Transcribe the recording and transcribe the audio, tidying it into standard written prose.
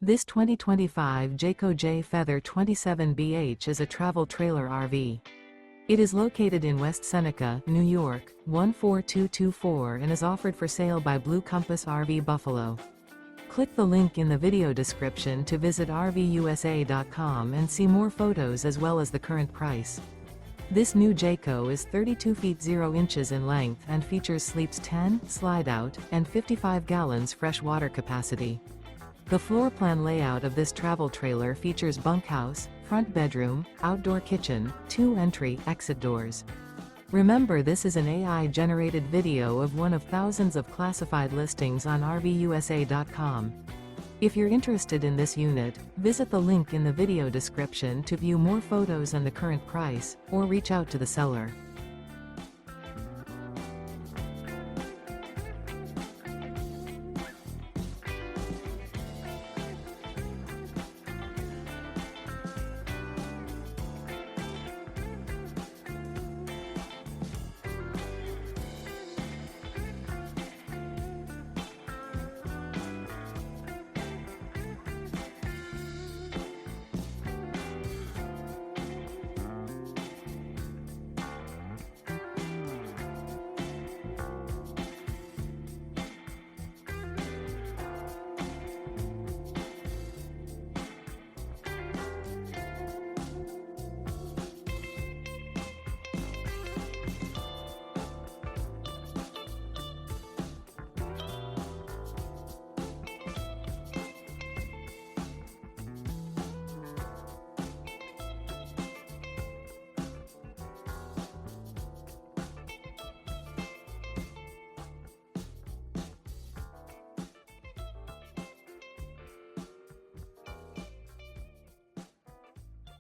This 2025 Jayco Jay Feather 27BH is a travel trailer RV. It is located in West Seneca, New York, 14224 and is offered for sale by Blue Compass RV Buffalo. Click the link in the video description to visit RVUSA.com and see more photos as well as the current price. This new Jayco is 32 feet 0 inches in length and features sleeps 10, slide-out, and 55 gallons fresh water capacity. The floor plan layout of this travel trailer features bunkhouse, front bedroom, outdoor kitchen, 2 entry/exit doors. Remember, this is an AI-generated video of one of thousands of classified listings on RVUSA.com. If you're interested in this unit, visit the link in the video description to view more photos and the current price, or reach out to the seller.